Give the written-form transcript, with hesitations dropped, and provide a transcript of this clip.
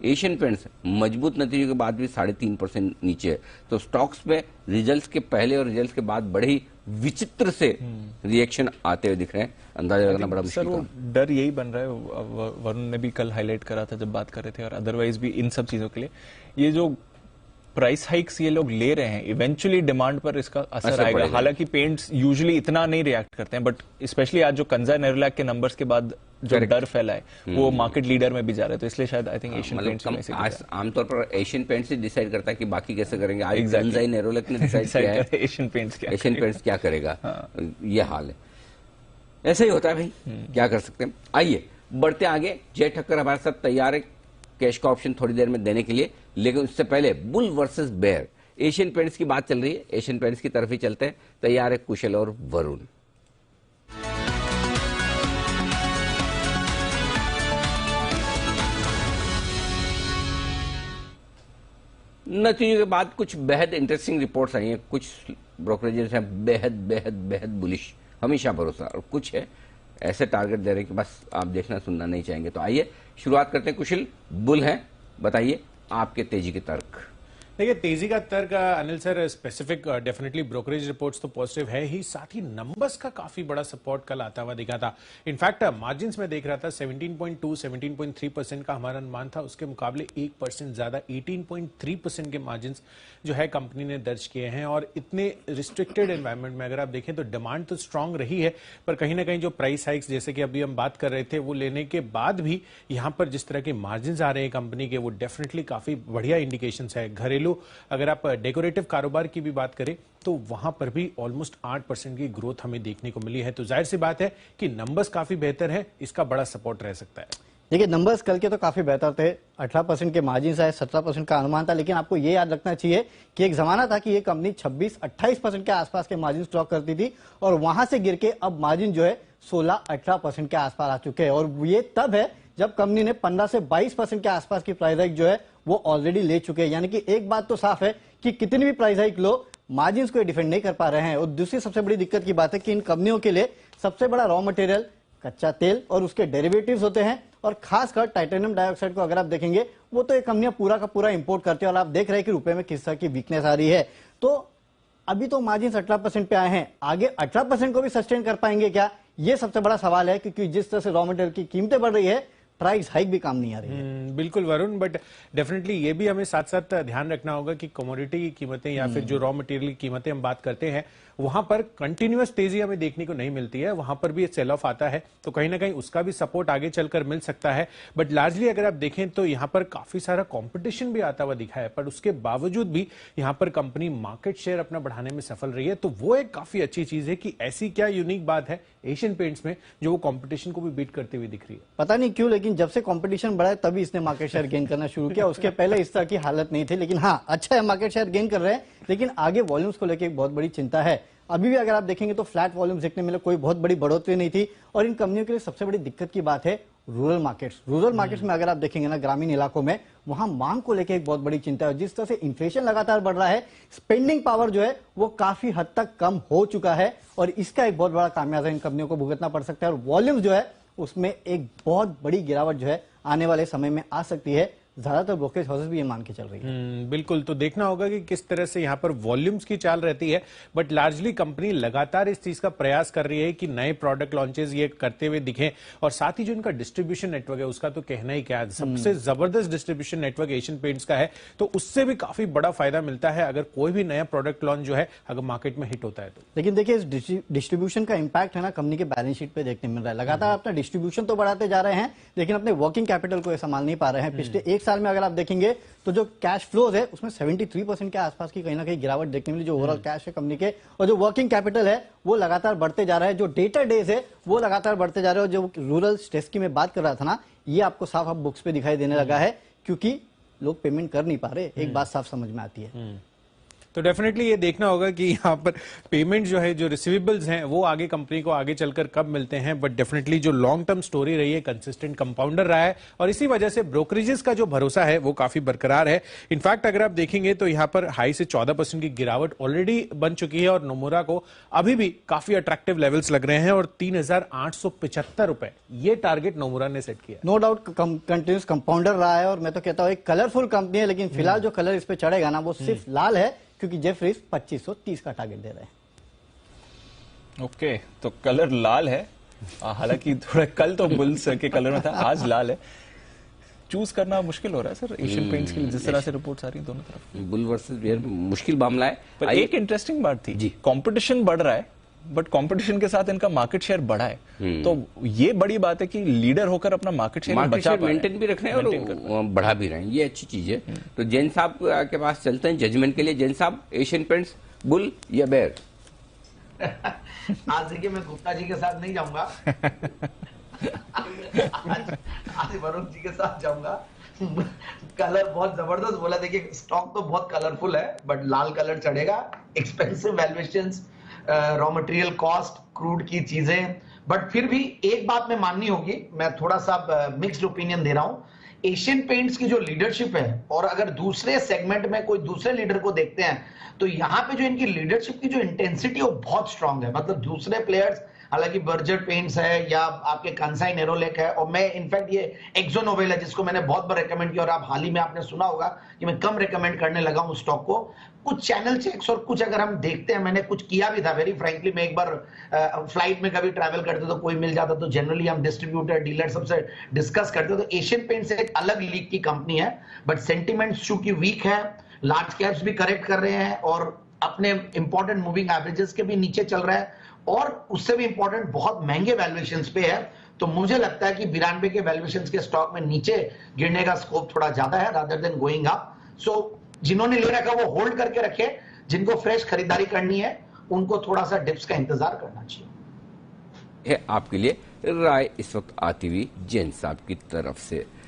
Asian paints मजबूत नतीजों के बाद भी 3.5% नीचे है। तो स्टॉक्स पे रिजल्ट्स के पहले और रिजल्ट्स के बाद बड़े ही विचित्र से रिएक्शन आते हुए दिख रहे हैं। अंदाजा लगाना बड़ा मुश्किल है। डर यही बन रहा है, वरुण ने भी कल हाईलाइट करा था जब बात कर रहे थे, और अदरवाइज भी इन सब चीजों के लिए ये जो प्राइस हाइक्स ये लोग ले रहे हैं, इवेंचुअली डिमांड पर इसका असर आएगा। हालांकि पेंट्स यूजुअली इतना नहीं रिएक्ट करते हैं, बट स्पेशली आज जो कंजा नेरोलैक के नंबर्स के बाद जो डर फैला है वो मार्केट लीडर में भी जा रहा है, तो इसलिए शायद आई थिंक एशियन पेंट्स आमतौर पर एशियन पेंट्स ही डिसाइड करता है कि बाकी कैसे करेंगे। आज कंजा नेरोलैक ने डिसाइड किया है एशियन पेंट्स क्या करेगा। ये हाल है, ऐसा ही होता है भाई, क्या कर सकते हैं। आइए बढ़ते आगे। जय ठक्कर हमारे साथ तैयार है कैश का ऑप्शन थोड़ी देर में देने के लिए, लेकिन उससे पहले bull versus bear, Asian Paints की बात चल रही है, एशियन पेंट्स की तरफ ही चलते हैं। तैयार है कुशल और वरुण। नतीजों के बाद कुछ बेहद इंटरेस्टिंग रिपोर्ट्स आई हैं। कुछ ब्रोकरेजेस हैं बेहद बेहद बेहद बुलिश, हमेशा भरोसा, और कुछ है ऐसे टारगेट दे रहे हैं कि बस आप देखना सुनना नहीं चाहेंगे। तो आइए शुरुआत करते हैं। कुशल बुल हैं, बताइए आपके तेजी के तर्क। देखिए, तेजी का तर्क Anil sir specific definitely brokerage reports तो पॉजिटिव है ही, साथ ही नंबर्स का काफी बड़ा सपोर्ट कल आता हुआ दिखा था। इनफैक्ट मार्जिन्स में देख रहा था 17.2 17.3% का हमारा अनुमान था, उसके मुकाबले 1% ज्यादा 18.3% के मार्जिन्स जो है कंपनी ने दर्ज किए हैं। और इतने रिस्ट्रिक्टेड एनवायरमेंट में अगर आप देखें तो डिमांड तो स्ट्रांग रही है, पर कहीं ना कहीं जो प्राइस हाइक्स जैसे कि अभी हम बात कर रहे थे वो लेने के बाद भी यहां पर जिस तरह के मार्जिन्स आ रहे हैं कंपनी के, वो डेफिनेटली काफी बढ़िया इंडिकेशंस है। घरेलू अगर आप डेकोरेटिव कारोबार की भी बात करें तो वहां पर भी ऑलमोस्ट 8% की ग्रोथ हमें देखने को मिली है। तो जाहिर सी बात है कि नंबर्स काफी बेहतर है, इसका बड़ा सपोर्ट रह सकता है। देखिए, नंबर्स कल के तो काफी बेहतर थे, 18% के मार्जिन आए, 17% का अनुमान था, लेकिन आपको ये याद रखना चाहिए कि एक जमाना था कि ये कंपनी 26-28% के आसपास के मार्जिन स्टॉक करती थी, और वहां से गिर के अब मार्जिन जो है 16-18% के आसपास आ चुके हैं। और ये तब है जब कंपनी ने 15 से 22% के आसपास की प्राइस हाइक जो है वो ऑलरेडी ले चुके हैं। यानी कि एक बात तो साफ है कि कितनी भी प्राइस हाइक लो, मार्जिन को डिफेंड नहीं कर पा रहे हैं। और दूसरी सबसे बड़ी दिक्कत की बात है कि इन कंपनियों के लिए सबसे बड़ा रॉ मटेरियल कच्चा तेल और उसके डेरिवेटिव्स होते हैं, और खासकर टाइटेनियम डाइऑक्साइड को अगर आप देखेंगे वो तो ये कंपनियां पूरा का पूरा इंपोर्ट करती है, और आप देख रहे हैं कि रुपए में किस तरह की वीकनेस आ रही है। तो अभी तो मार्जिन 18% पे आए हैं, आगे 18% को भी सस्टेन कर पाएंगे क्या, ये सबसे बड़ा सवाल है, क्योंकि जिस तरह से रॉ मटेरियल की कीमतें बढ़ रही है, प्राइस हाइक भी काम नहीं आ रही है। बिल्कुल वरुण, बट डेफिनेटली ये भी हमें साथ साथ ध्यान रखना होगा कि कमोडिटी की कीमतें या फिर जो रॉ मटेरियल की कीमतें हम बात करते हैं वहां पर कंटिन्यूअस तेजी हमें देखने को नहीं मिलती है, वहां पर भी सेल ऑफ आता है, तो कहीं ना कहीं उसका भी सपोर्ट आगे चलकर मिल सकता है। बट लार्जली अगर आप देखें तो यहां पर काफी सारा कंपटीशन भी आता हुआ दिखा है, पर उसके बावजूद भी यहां पर कंपनी मार्केट शेयर अपना बढ़ाने में सफल रही है। तो वो एक काफी अच्छी चीज है कि ऐसी क्या यूनिक बात है एशियन पेंट्स में जो वो कंपटीशन को भी बीट करते हुए दिख रही है। पता नहीं क्यों, लेकिन जब से कंपटीशन बढ़ा है तभी इसने मार्केट शेयर गेन करना शुरू किया, उसके पहले इस तरह की हालत नहीं थी। लेकिन हाँ, अच्छा है मार्केट शेयर गेन कर रहे हैं, लेकिन आगे वॉल्यूम्स को लेकर एक बहुत बड़ी चिंता है। अभी भी अगर आप देखेंगे तो फ्लैट वॉल्यूम्स देखने मिले, कोई बहुत बड़ी बढ़ोतरी नहीं थी। और इन कंपनियों के लिए सबसे बड़ी दिक्कत की बात है रूरल मार्केट्स में अगर आप देखेंगे ना, ग्रामीण इलाकों में, वहां मांग को लेकर एक बहुत बड़ी चिंता है। जिस तरह से इन्फ्लेशन लगातार बढ़ रहा है, स्पेंडिंग पावर जो है वो काफी हद तक कम हो चुका है, और इसका एक बहुत बड़ा खामियाजा इन कंपनियों को भुगतना पड़ सकता है। और वॉल्यूम जो है उसमें एक बहुत बड़ी गिरावट जो है आने वाले समय में आ सकती है। ज्यादातर ब्रोकरेज हाउसेस भी ये मान के चल रही है। बिल्कुल, तो देखना होगा कि किस तरह से यहाँ पर वॉल्यूम्स की चाल रहती है, बट लार्जली कंपनी लगातार इस चीज का प्रयास कर रही है कि नए प्रोडक्ट लॉन्चेस ये करते हुए दिखें, और साथ ही जो इनका डिस्ट्रीब्यूशन नेटवर्क है उसका तो कहना ही क्या है, सबसे जबरदस्त डिस्ट्रीब्यूशन नेटवर्क एशियन पेंट्स का है, तो उससे भी काफी बड़ा फायदा मिलता है अगर कोई भी नया प्रोडक्ट लॉन्च जो है अगर मार्केट में हिट होता है तो। लेकिन देखिए, इस डिस्ट्रीब्यूशन का इंपैक्ट है ना कंपनी के बैलेंस शीट पे देखने मिल रहा है। लगातार अपना डिस्ट्रीब्यूशन तो बढ़ाते जा रहे हैं, लेकिन अपने वर्किंग कैपिटल को संभाल नहीं पा रहे हैं। पिछले एक साल में अगर आप देखेंगे तो जो कैश फ्लोज है उसमें 73% के आसपास की कहीं ना कहीं गिरावट देखने मिली, जो ओवरऑल कैश है कंपनी के, और जो वर्किंग कैपिटल है वो लगातार बढ़ते जा रहा है, जो डेटर डेज है वो लगातार बढ़ते जा रहे हैं। और जो रूरल स्ट्रेस की मैं बात कर रहा था ना, ये आपको साफ अब बुक्स पे दिखाई देने लगा है, क्योंकि लोग पेमेंट कर नहीं पा रहे। एक बात साफ समझ में आती है। तो डेफिनेटली ये देखना होगा कि यहाँ पर पेमेंट जो है, जो रिसीवेबल्स हैं, वो आगे कंपनी को आगे चलकर कब मिलते हैं। बट डेफिनेटली जो लॉन्ग टर्म स्टोरी रही है, कंसिस्टेंट कंपाउंडर रहा है और इसी वजह से ब्रोकरेजेस का जो भरोसा है वो काफी बरकरार है। इनफैक्ट अगर आप देखेंगे तो यहाँ पर हाई से 14% की गिरावट ऑलरेडी बन चुकी है और नोमुरा को अभी भी काफी अट्रैक्टिव लेवल्स लग रहे हैं और 3,875 रुपए ये टारगेट नोमुरा ने सेट किया। नो डाउट कंटिन्यूस कंपाउंडर रहा है और मैं तो कहता हूं एक कलरफुल कंपनी है, लेकिन फिलहाल जो कलर इस पे चढ़ेगा ना वो सिर्फ लाल है, क्योंकि जेफरीज 2530 का टारगेट दे रहे हैं। ओके, तो कलर लाल है, हालांकि थोड़ा कल तो बुल्स के कलर में था, आज लाल है। चूज करना मुश्किल हो रहा है सर एशियन पेंट्स के लिए, जिस तरह से रिपोर्ट्स आ रही हैं दोनों तरफ। बुल वर्सेस बेयर मुश्किल मामला है। पर एक इंटरेस्टिंग बात थी जी, कंपटीशन बढ़ रहा है बट कंपटीशन के साथ इनका मार्केट शेयर बढ़ा है, तो ये बड़ी बात है कि लीडर होकर अपना मार्केट शेयर मेंटेन भी रख रहे हैं और बढ़ा भी रहे हैं, ये अच्छी चीज है। तो जैन साहब के पास चलते हैं जजमेंट के लिए। जैन साहब, एशियन पेंट्स बुल या बेयर? आज देखिए मैं गुप्ता जी के साथ नहीं जाऊंगा, आज वरुण जी के साथ जाऊंगा। कलर बहुत जबरदस्त बोला। देखिए स्टॉक तो बहुत कलरफुल है बट लाल कलर चढ़ेगा। Expensive valuations, raw material cost, crude की चीजें, बट फिर भी एक बात में माननी होगी, मैं थोड़ा सा मिक्स्ड ओपिनियन दे रहा हूं। एशियन पेंट्स की जो लीडरशिप है और अगर दूसरे सेगमेंट में कोई दूसरे लीडर को देखते हैं तो यहाँ पे जो इनकी लीडरशिप की जो इंटेंसिटी है वो बहुत स्ट्रांग है। मतलब दूसरे प्लेयर्स, हालांकि बर्जर पेंट्स है या आपके कांसाई नेरोलेक है, और मैं इनफैक्ट ये एक्सो नोबेल है जिसको मैंने बहुत बार रेकमेंड किया और आप हाल ही में आपने सुना होगा कि मैं कम रेकमेंड करने लगा हूं स्टॉक को। कुछ चैनल चेक्स और कुछ अगर हम देखते हैं, मैंने कुछ किया भी था वेरी फ्रैंकली। मैं एक बार फ्लाइट में कभी ट्रैवल करते तो कोई मिल जाता तो जनरली हम डिस्ट्रीब्यूटर डीलर सबसे डिस्कस करते। तो एशियन पेंट्स एक अलग लीग की कंपनी है बट सेंटिमेंट्स चूंकि वीक है, लार्ज कैप्स भी करेक्ट कर रहे हैं और अपने इंपॉर्टेंट मूविंग एवरेजेस के भी नीचे चल रहा है और उससे भी इंपॉर्टेंट बहुत महंगे वैल्यूएशंस पे है। तो मुझे लगता है कि 92 के वैल्यूएशंस के स्टॉक में नीचे गिरने का स्कोप थोड़ा ज्यादा है रादर देन गोइंग अप। सो जिन्होंने ले रखा वो होल्ड करके रखे, जिनको फ्रेश खरीदारी करनी है उनको थोड़ा सा डिप्स का इंतजार करना चाहिए। है आपके लिए राय इस वक्त आती हुई जैन साहब की तरफ से।